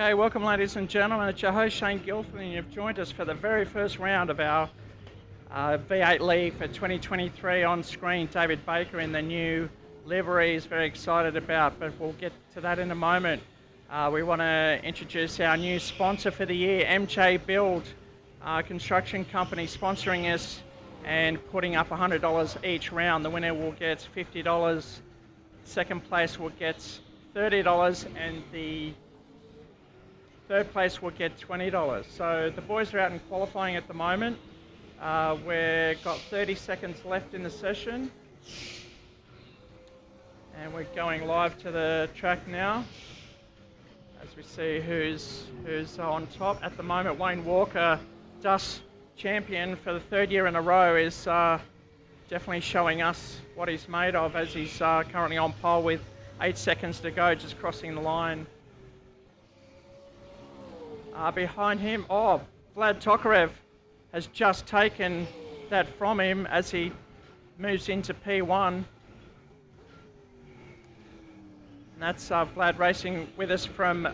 Okay, welcome ladies and gentlemen. It's your host Shane Gilford, and you've joined us for the very first round of our V8 League for 2023 on screen. David Baker in the new livery is very excited about, but we'll get to that in a moment. We want to introduce our new sponsor for the year, MJ Build, construction company sponsoring us and putting up $100 each round. The winner will get $50, second place will get $30, and the third place will get $20. So the boys are out in qualifying at the moment. We've got 30 seconds left in the session. And we're going live to the track now as we see who's on top. At the moment, Wayne Walker, Dust champion for the third year in a row, is definitely showing us what he's made of as he's currently on pole with 8 seconds to go, just crossing the line. Behind him, Vlad Tokarev has just taken that from him as he moves into P1. And that's Vlad racing with us from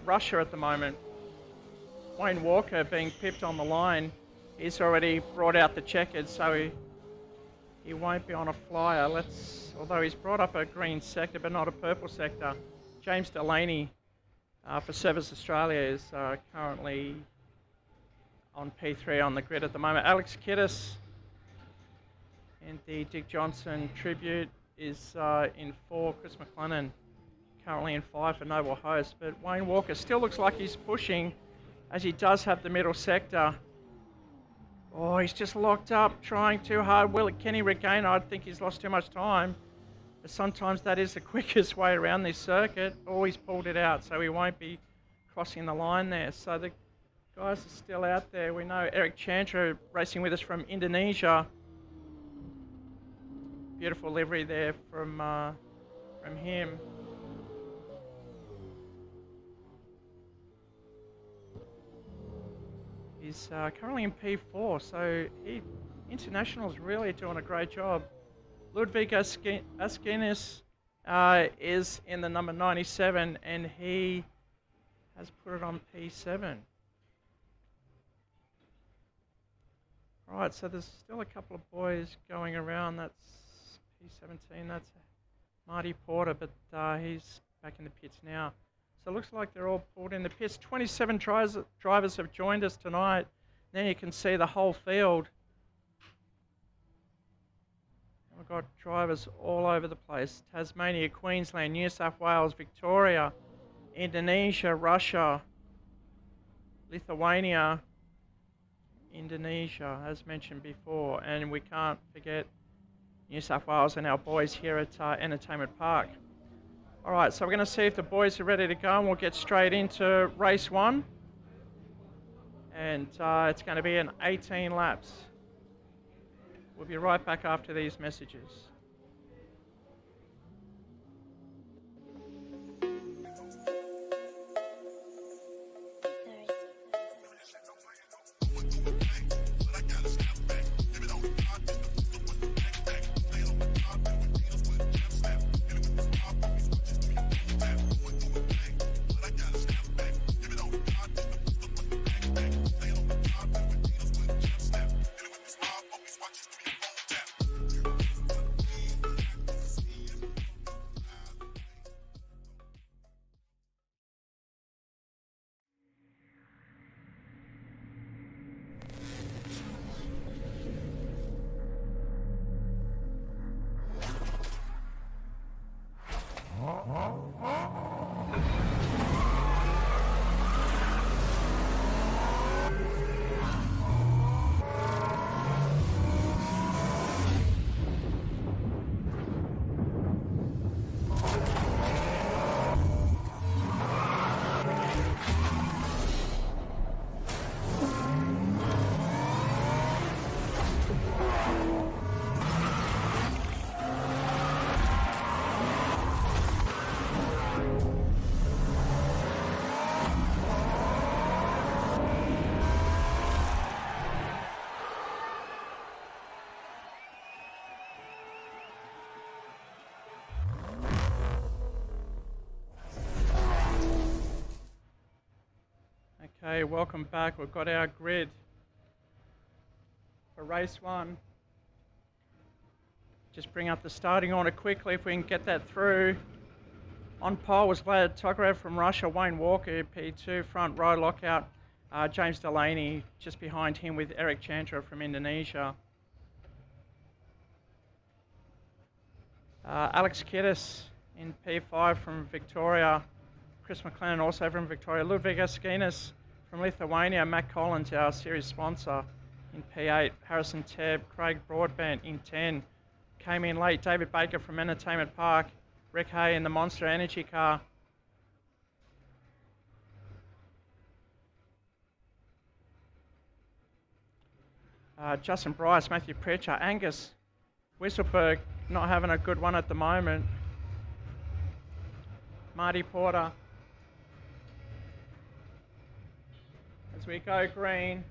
Russia at the moment. Wayne Walker being pipped on the line. He's already brought out the checkered, so he won't be on a flyer. Although he's brought up a green sector, but not a purple sector. James Delaney for Service Australia is currently on P3 on the grid at the moment. Alex Kiddis and the Dick Johnson tribute is in 4. Chris McLennan currently in 5 for Noble Host. But Wayne Walker still looks like he's pushing as he does have the middle sector. Oh, he's just locked up, trying too hard. Can he regain? I think he's lost too much time. But sometimes that is the quickest way around this circuit. Oh, he's pulled it out, so he won't be crossing the line there. So the guys are still out there. We know Eric Chandra racing with us from Indonesia. Beautiful livery there from him. He's currently in P4, so International's really doing a great job. Ludwig Askinis is in the number 97, and he has put it on P7. All right, so there's still a couple of boys going around. That's P17, that's Marty Porter, but he's back in the pits now. So it looks like they're all pulled in the pits. 27 drivers have joined us tonight. Then you can see the whole field. We've got drivers all over the place. Tasmania, Queensland, New South Wales, Victoria, Indonesia, Russia, Lithuania, Indonesia, as mentioned before. And we can't forget New South Wales and our boys here at Entertainment Park. All right, so we're going to see if the boys are ready to go, and we'll get straight into race 1. And it's going to be an 18 laps. We'll be right back after these messages. Okay, welcome back. We've got our grid for race 1. Just bring up the starting order quickly if we can get that through. On pole was Vlad Tokarev from Russia, Wayne Walker, P2, front row lockout, James Delaney just behind him with Eric Chandra from Indonesia. Alex Kiddis in P5 from Victoria, Chris McLennan also from Victoria, Ludwig Askinas from Lithuania, Matt Collins, our series sponsor, in P8, Harrison Tebb, Craig Broadbent in 10, came in late, David Baker from Entertainment Park, Rick Hay in the Monster Energy car. Justin Bryce, Matthew Pritchard, Angus Whistleberg not having a good one at the moment. Marty Porter. As we go green.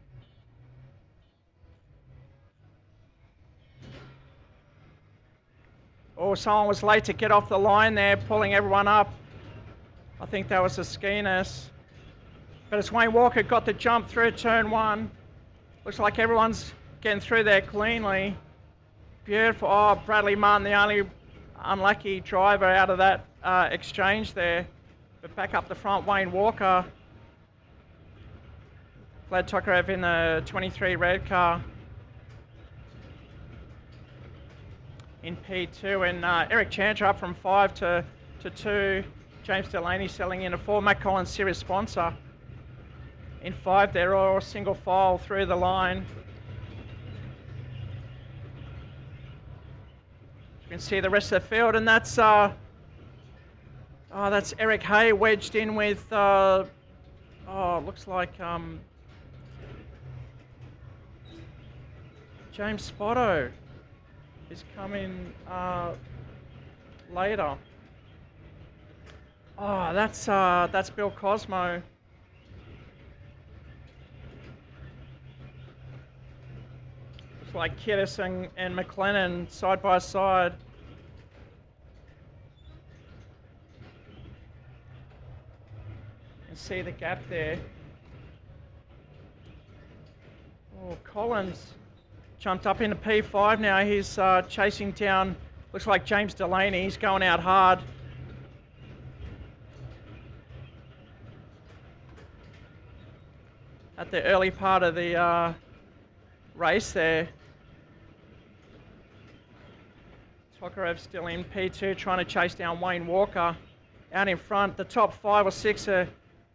Oh, someone was late to get off the line there, pulling everyone up. I think that was Askinas. But it's Wayne Walker got the jump through turn 1. Looks like everyone's getting through there cleanly. Beautiful. Oh, Bradley Martin, the only unlucky driver out of that exchange there. But back up the front, Wayne Walker. Vlad Tokarev in the 23 red car. In P2, and Eric Chandra up from 5 to 2. James Delaney selling in a 4. Matt Collins, series sponsor. In 5, they're all single file through the line. You can see the rest of the field, and that's that's Eric Hay wedged in with looks like James Spotto is coming later. Oh, that's Bill Cosmo. It's like Kiddis and McLennan side by side. And see the gap there. Oh, Collins jumped up into P5 now. He's chasing down, looks like James Delaney. He's going out hard. At the early part of the race there. Tokarev still in P2 trying to chase down Wayne Walker. Out in front, the top 5 or 6 are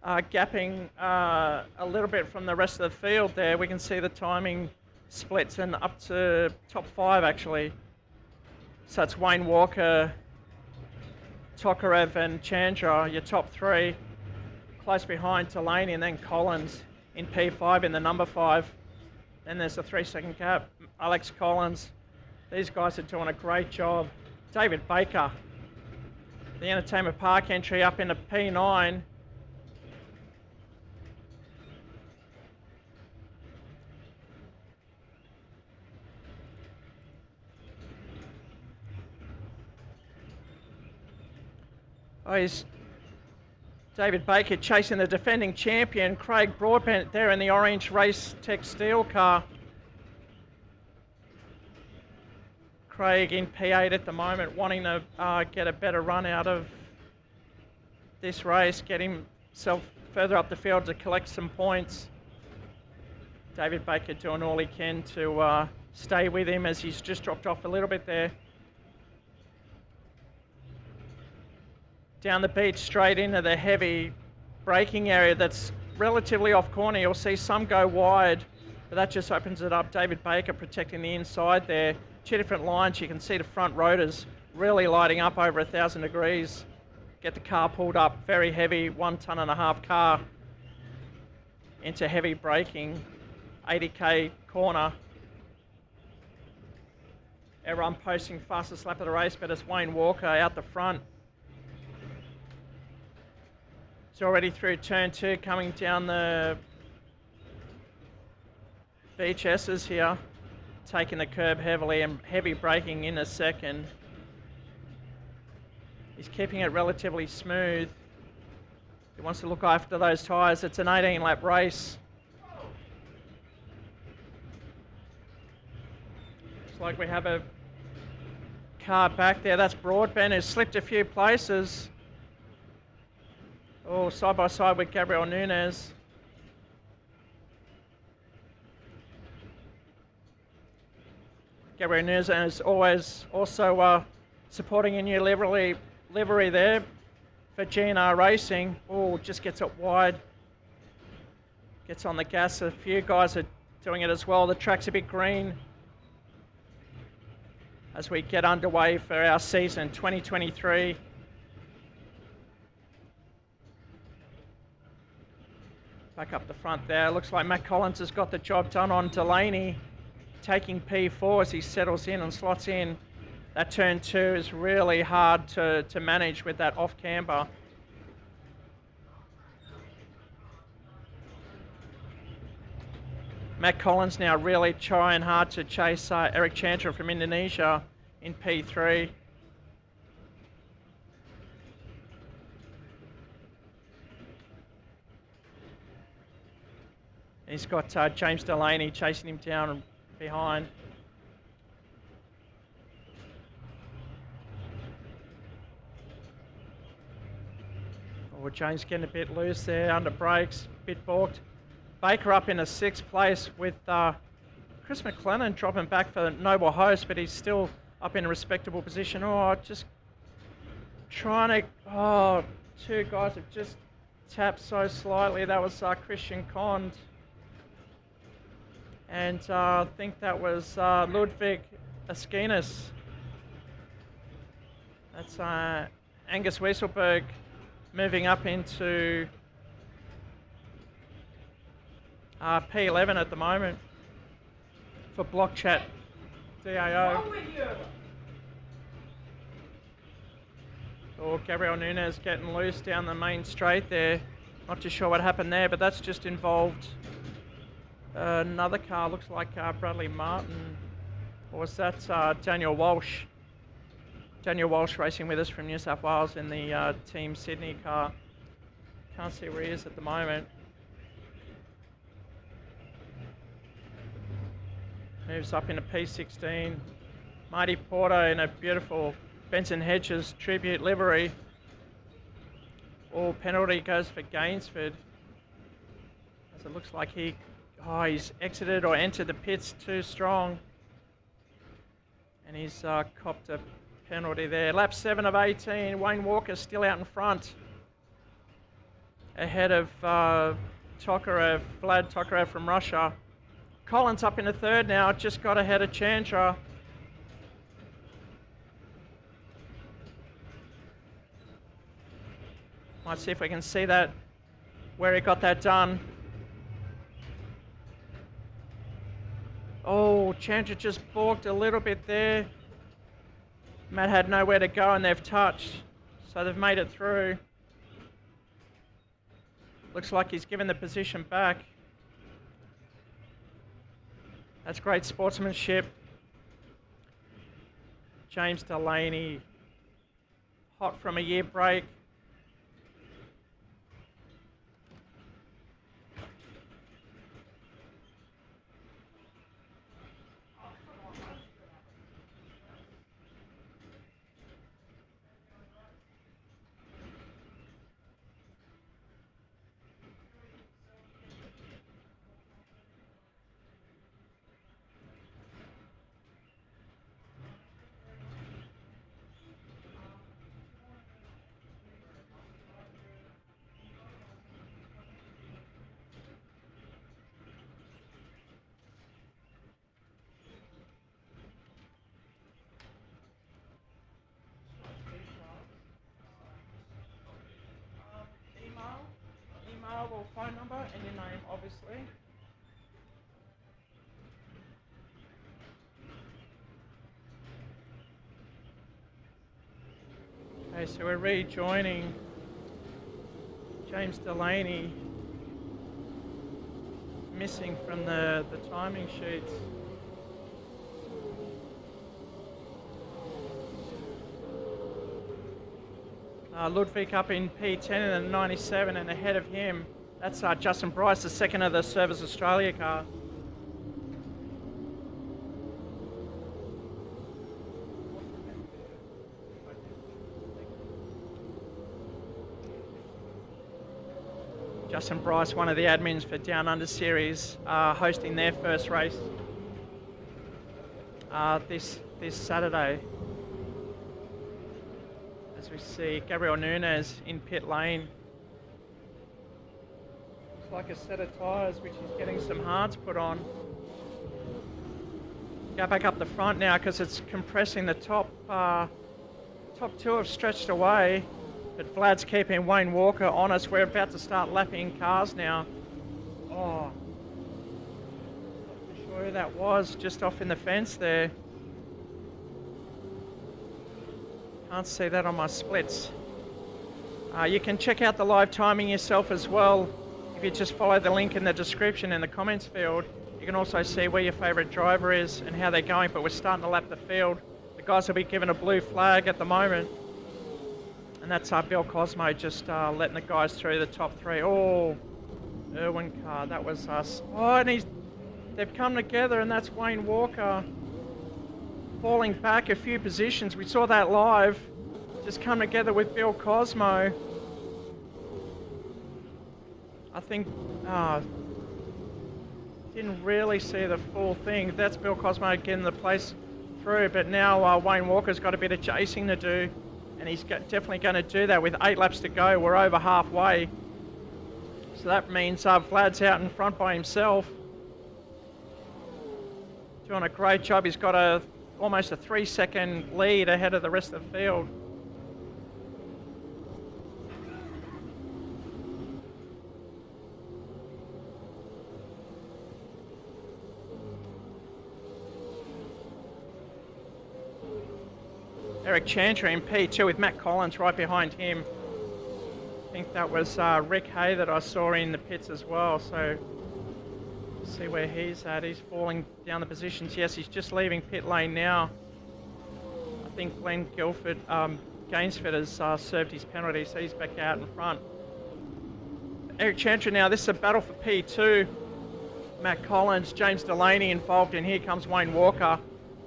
gapping a little bit from the rest of the field there. We can see the timing splits and up to top 5 actually. So it's Wayne Walker, Tokarev and Chandra, your top 3. Close behind Delaney and then Collins in P5 in the number 5. Then there's a 3-second gap. Alex Collins. These guys are doing a great job. David Baker, the Entertainment Park entry up into P9. Oh, he's David Baker chasing the defending champion, Craig Broadbent, there in the orange Race Tech Steel car. Craig in P8 at the moment, wanting to get a better run out of this race, get himself further up the field to collect some points. David Baker doing all he can to stay with him as he's just dropped off a little bit there. Down the beach straight into the heavy braking area that's relatively off corner. You'll see some go wide, but that just opens it up. David Baker protecting the inside there. 2 different lines. You can see the front rotors really lighting up over 1,000 degrees. Get the car pulled up, very heavy, 1.5 ton car into heavy braking, 80k corner. Everyone posting fastest lap of the race, but it's Wayne Walker out the front. It's already through turn 2, coming down the beach S's here, taking the curb heavily and heavy braking in a second. He's keeping it relatively smooth. He wants to look after those tyres. It's an 18-lap race. Looks like we have a car back there. That's Broadbent, who's slipped a few places. Oh, side by side with Gabriel Nunes. Gabriel Nunes is always also supporting a new livery there for GNR Racing. Oh, just gets it wide. Gets on the gas. A few guys are doing it as well. The track's a bit green as we get underway for our season 2023. Back up the front there. Looks like Matt Collins has got the job done on Delaney, taking P4 as he settles in and slots in. That turn 2 is really hard to manage with that off camber. Matt Collins now really trying hard to chase Eric Chandra from Indonesia in P3. He's got James Delaney chasing him down behind. Oh, James getting a bit loose there under brakes, a bit balked. Baker up in a 6th place with Chris McLennan dropping back for Noble Host, but he's still up in a respectable position. Oh, just trying to, oh, two guys have just tapped so slightly. That was Christian Cond. And I think that was Ludwig Askinas. That's Angus Wieselberg moving up into P11 at the moment for Block Chat DAO. Oh, Gabriel Nunes getting loose down the main straight there. Not too sure what happened there, but that's just involved another car. Looks like Bradley Martin. Or was that Daniel Walsh? Daniel Walsh racing with us from New South Wales in the Team Sydney car. Can't see where he is at the moment. Moves up into P16. Marty Porter in a beautiful Benson Hedges tribute livery. Oh, penalty goes for Gainsford. As it looks like he's exited or entered the pits too strong. And he's copped a penalty there. Lap 7 of 18. Wayne Walker still out in front. Ahead of Tokarev, Vlad Tokarev from Russia. Collins up in the 3rd now, just got ahead of Chandra. Might see if we can see that, where he got that done. Oh, Chandra just balked a little bit there. Matt had nowhere to go and they've touched, so they've made it through. Looks like he's given the position back. That's great sportsmanship. James Delaney, hot from a year break. Or phone number and your name, obviously. Okay, so we're rejoining James Delaney, missing from the timing sheets. Ludwig up in P10 in the 97, and ahead of him, that's Justin Bryce, the second of the Service Australia car. Justin Bryce, one of the admins for Down Under Series, hosting their first race this Saturday. As we see Gabriel Nunes in pit lane. Looks like a set of tyres which is getting some hards put on. Go back up the front now because it's compressing the top. Top two have stretched away. But Vlad's keeping Wayne Walker on us. We're about to start lapping cars now. Oh, not sure who that was, just off in the fence there. Can't see that on my splits. You can check out the live timing yourself as well. If you just follow the link in the description in the comments field, you can also see where your favourite driver is and how they're going, but we're starting to lap the field. The guys will be given a blue flag at the moment. And that's Bill Cosmo just letting the guys through the top three. Oh, Irwin car, that was us. Oh, and they've come together, and that's Wayne Walker falling back a few positions. We saw that live, just come together with Bill Cosmo. I think, didn't really see the full thing. That's Bill Cosmo getting the place through, but now Wayne Walker's got a bit of chasing to do. And he's definitely going to do that with 8 laps to go. We're over halfway. So that means Vlad's out in front by himself. Doing a great job. He's got almost a 3-second lead ahead of the rest of the field. Eric Chantry in P2 with Matt Collins right behind him. I think that was Rick Hay that I saw in the pits as well. So see where he's at. He's falling down the positions. Yes, he's just leaving pit lane now. I think Glenn Gainsford has served his penalty, so he's back out in front. Eric Chantry now. This is a battle for P2. Matt Collins, James Delaney involved, and here comes Wayne Walker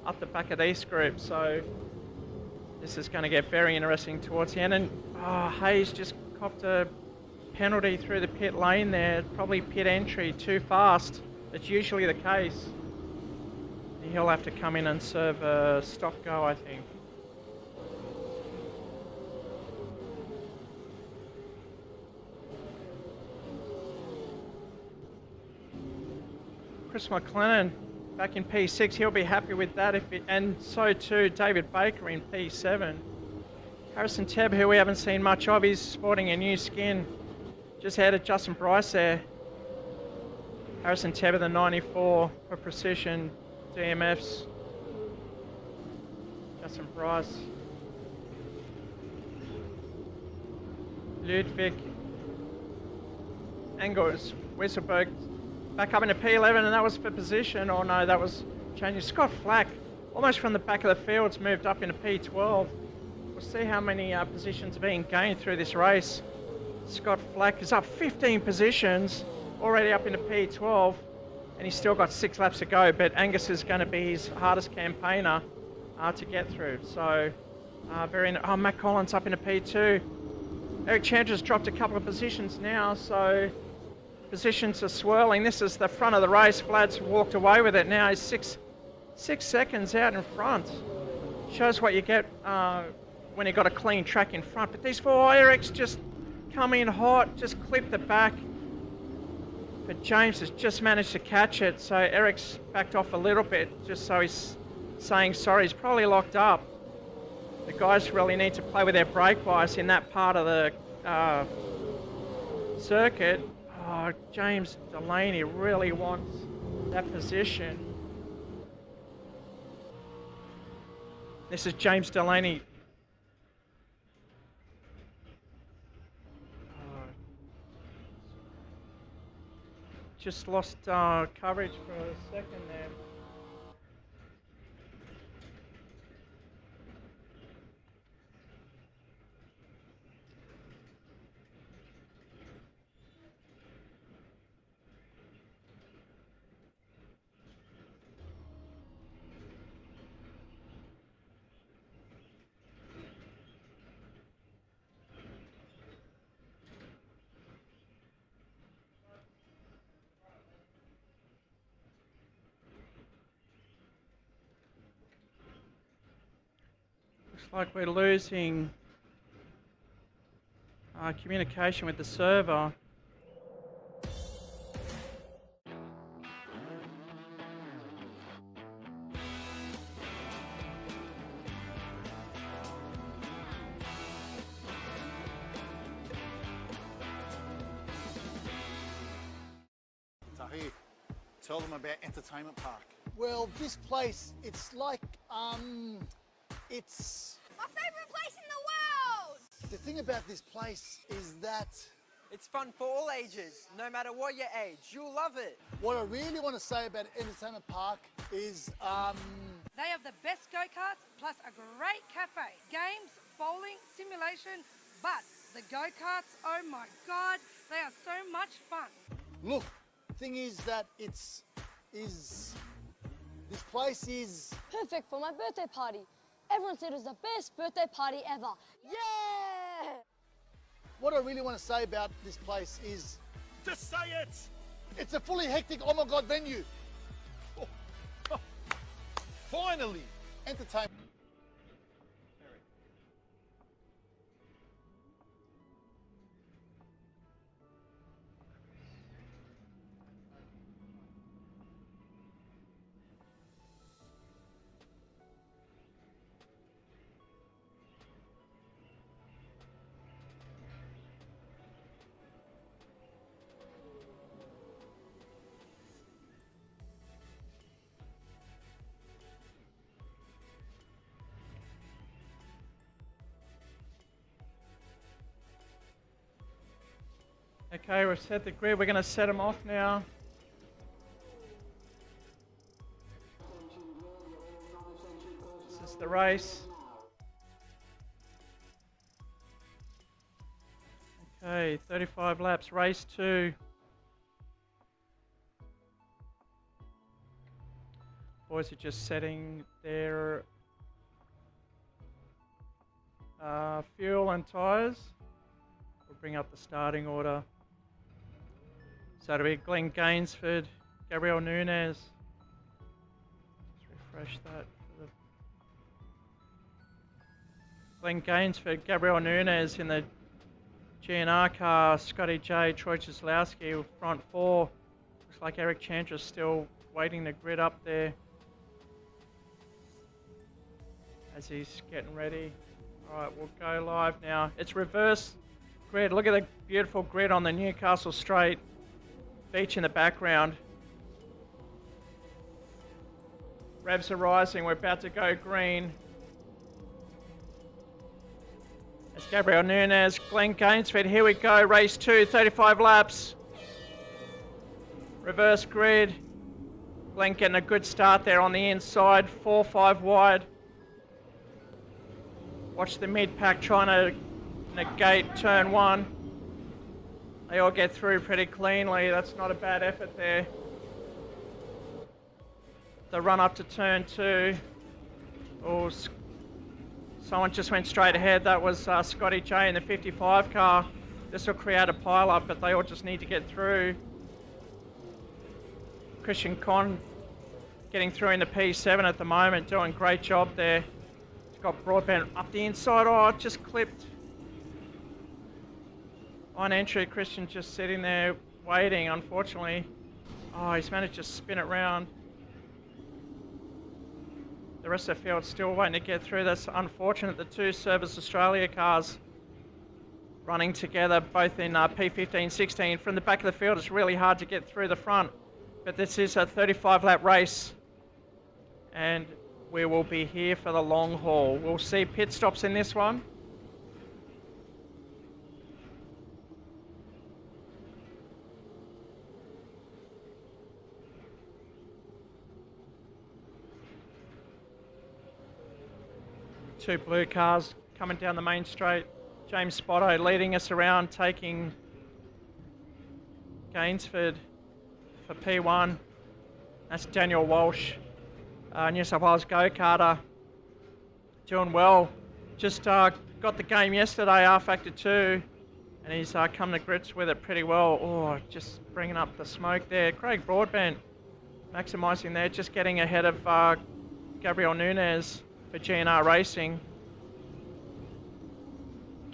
up the back of these groups. So this is going to get very interesting towards the end. And Hayes just copped a penalty through the pit lane there. Probably pit entry too fast. That's usually the case. He'll have to come in and serve a stop go, I think. Chris McLennan back in P6, he'll be happy with that, and so too David Baker in P7. Harrison Tebb, who we haven't seen much of, he's sporting a new skin. Just ahead of Justin Bryce there. Harrison Tebb in the 94 for Precision DMFs. Justin Bryce. Ludwig. Engels, Wisselberg. Back up into P11, and that was for position. Oh no, that was changing. Scott Flack, almost from the back of the fields, moved up into P12. We'll see how many positions are being gained through this race. Scott Flack is up 15 positions, already up into P12, and he's still got 6 laps to go, but Angus is going to be his hardest campaigner to get through. So, Matt Collins up into P2. Eric Chantry's dropped a couple of positions now, so positions are swirling. This is the front of the race. Vlad's walked away with it now. He's six seconds out in front. Shows what you get when you've got a clean track in front. But these 4 Eric's just come in hot, just clip the back. But James has just managed to catch it. So Eric's backed off a little bit, just so he's saying sorry. He's probably locked up. The guys really need to play with their brake bias in that part of the circuit. Oh, James Delaney really wants that position. This is James Delaney. Just lost coverage for a second there. Looks like we're losing communication with the server. Tahir, tell them about Entertainment Park. Well, this place, it's like, it's... My favourite place in the world! The thing about this place is that It's fun for all ages, no matter what your age. You'll love it. what I really want to say about Entertainment Park is, They have the best go-karts plus a great cafe. Games, bowling, simulation, but the go-karts, oh my God, they are so much fun. look, thing is that this place is... Perfect for my birthday party. Everyone said it was the best birthday party ever. Yeah! What I really want to say about this place is... Just say it! It's a fully hectic, oh my God, venue. Finally! Entertainment. Okay, we've set the grid. We're going to set them off now. This is the race. Okay, 35 laps, race 2. Boys are just setting their fuel and tyres. We'll bring up the starting order. So it'll be Glenn Gainsford, Gabriel Nunez. Let's refresh that. For the Glenn Gainsford, Gabriel Nunez in the GNR car, Scotty J, Troy Cieslowski, front 4. Looks like Eric Chandra's still waiting the grid up there as he's getting ready. Alright, we'll go live now. It's reverse grid. Look at the beautiful grid on the Newcastle straight. Beach in the background. Revs are rising. We're about to go green. It's Gabriel Nunez, Glenn Gainsford. Here we go. Race 2, 35 laps. Reverse grid. Glenn getting a good start there on the inside. 4-5 wide. Watch the mid-pack trying to negate turn 1. They all get through pretty cleanly. That's not a bad effort there. The run up to turn 2. Oh, someone just went straight ahead. That was Scotty J in the 55 car. This will create a pile-up, but they all just need to get through. Christian Conn getting through in the P7 at the moment, doing a great job there. He's got Broadbent up the inside. Oh, it just clipped. On entry, Christian just sitting there waiting, unfortunately. Oh, he's managed to spin it round. The rest of the field's still waiting to get through. That's unfortunate. The two Service Australia cars running together, both in P15, 16. From the back of the field, it's really hard to get through the front. But this is a 35-lap race. And we will be here for the long haul. We'll see pit stops in this one. Two blue cars coming down the main straight. James Spotto leading us around, taking Gainsford for P1. That's Daniel Walsh, New South Wales go-karter, doing well. Just got the game yesterday, R-Factor 2, and he's come to grips with it pretty well. Oh, just bringing up the smoke there. Craig Broadbent maximising there, just getting ahead of Gabriel Nunez for GNR Racing.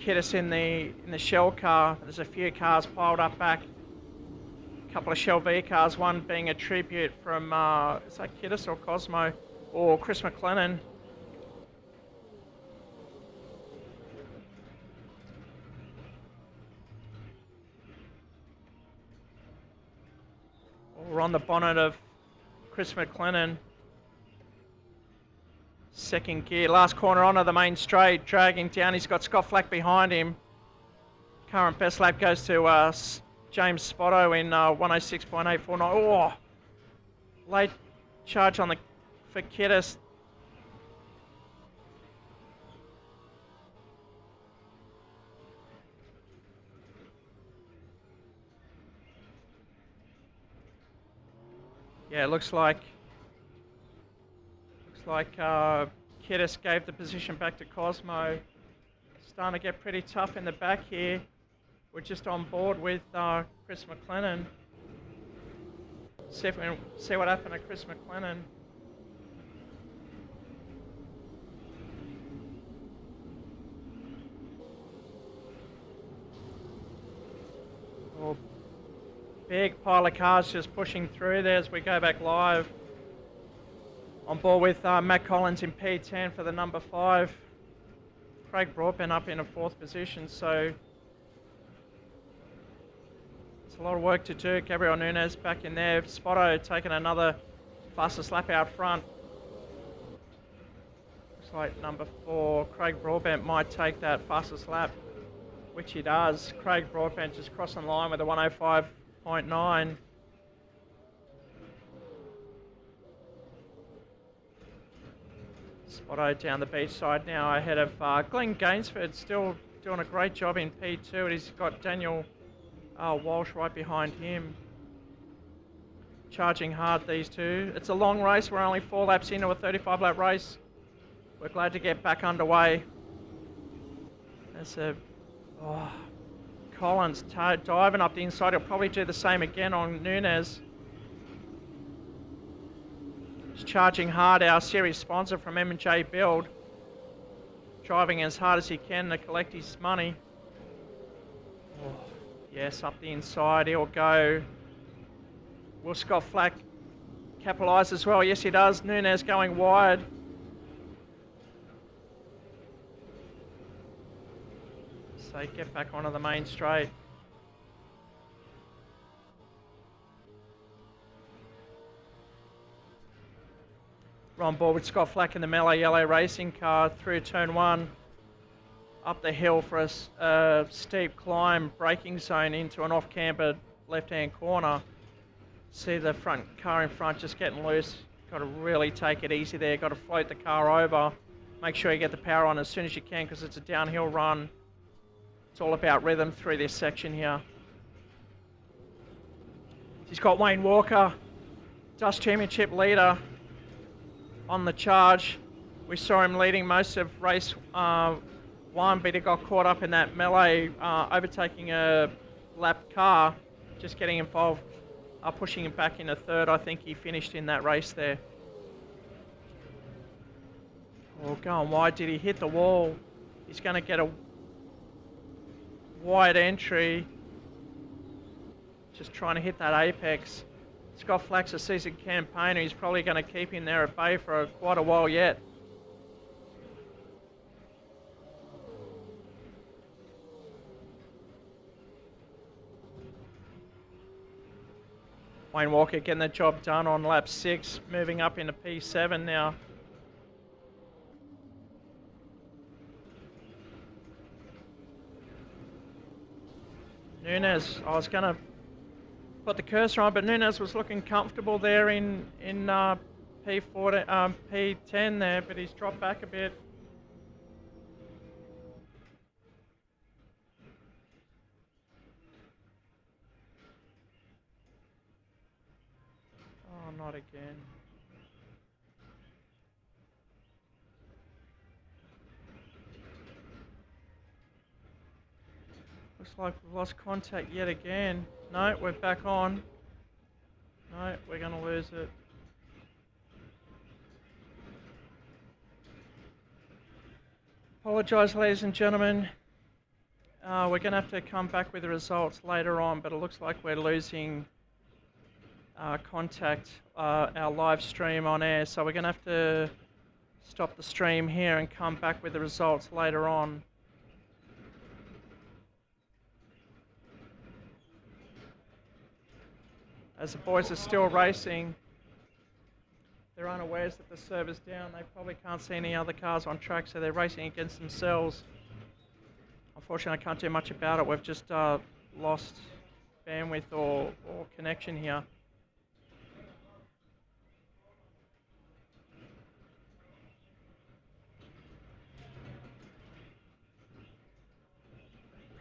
Kiddis in the Shell car. There's a few cars piled up back. A couple of Shell V cars, one being a tribute from, is that Kiddis or Cosmo? Or Chris McLennan. We're on the bonnet of Chris McLennan. Second gear, last corner onto the main straight, dragging down. He's got Scott Flack behind him. Current best lap goes to James Spotto in 106.849. Oh, late charge on the for Kiddis. Yeah, it looks like Kiddis gave the position back to Cosmo. Starting to get pretty tough in the back here. We're just on board with Chris McLennan. See what happened to Chris McLennan. Oh, big pile of cars just pushing through there as we go back live. On board with Matt Collins in P10 for the number 5. Craig Broadbent up in a 4th position, so it's a lot of work to do. Gabriel Nunez back in there. Spotto taking another fastest lap out front. Looks like number 4, Craig Broadbent, might take that fastest lap, which he does. Craig Broadbent just crossing the line with a 105.9. Spotto down the beach side now ahead of Glenn Gainsford, still doing a great job in P2, and he's got Daniel Walsh right behind him. Charging hard, these two. It's a long race. We're only 4 laps into a 35-lap race. We're glad to get back underway. There's Collins diving up the inside. He'll probably do the same again on Nunez. Charging hard, our series sponsor from M&J Build. Driving as hard as he can to collect his money. Oh, yes, up the inside, he'll go. Will Scott Flack capitalise as well? Yes, he does. Nunez going wide. So get back onto the main straight. We're on board with Scott Flack in the Mellow Yellow racing car through turn 1, up the hill for a steep climb, braking zone into an off-cambered left-hand corner. See the front car in front just getting loose. Got to really take it easy there. Got to float the car over. Make sure you get the power on as soon as you can because it's a downhill run. It's all about rhythm through this section here. He's got Wayne Walker, Dust Championship leader, on the charge. We saw him leading most of race 1, but he got caught up in that melee, overtaking a lap car, just getting involved, pushing him back into 3rd. I think he finished in that race there. Oh, going wide. Did he hit the wall? He's going to get a wide entry. Just trying to hit that apex. Scott Flack's a seasoned campaigner. He's probably going to keep him there at bay for quite a while yet. Wayne Walker getting the job done on lap 6, moving up into P7 now. Nunez, I was going to put the cursor on, but Nunez was looking comfortable there in P10 there, but he's dropped back a bit. Oh, not again. Looks like we've lost contact yet again. No, we're back on. No, we're going to lose it. Apologise, ladies and gentlemen. We're going to have to come back with the results later on, but it looks like we're losing contact, our live stream on air, so we're going to have to stop the stream here and come back with the results later on. As the boys are still racing, they're unawares that the server's down. They probably can't see any other cars on track, so they're racing against themselves. Unfortunately, I can't do much about it. We've just lost bandwidth or connection here.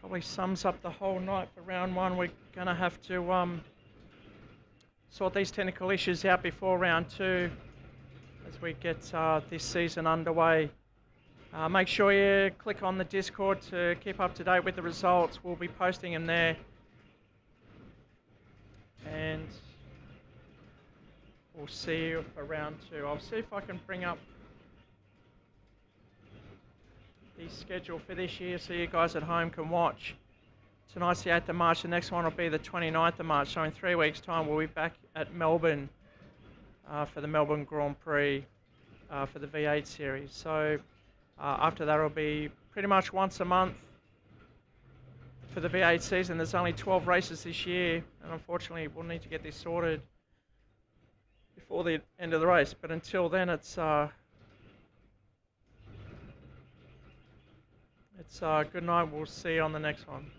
Probably sums up the whole night for round one. We're going to have to sort these technical issues out before round two as we get this season underway. Make sure you click on the Discord to keep up to date with the results. We'll be posting them there. And we'll see you for round two. I'll see if I can bring up the schedule for this year so you guys at home can watch. Tonight's the 8th of March. The next one will be the 29th of March. So in 3 weeks' time, we'll be back at Melbourne for the Melbourne Grand Prix for the V8 series. So after that, it'll be pretty much once a month for the V8 season. There's only 12 races this year, and unfortunately, we'll need to get this sorted before the end of the race. But until then, it's good night. We'll see you on the next one.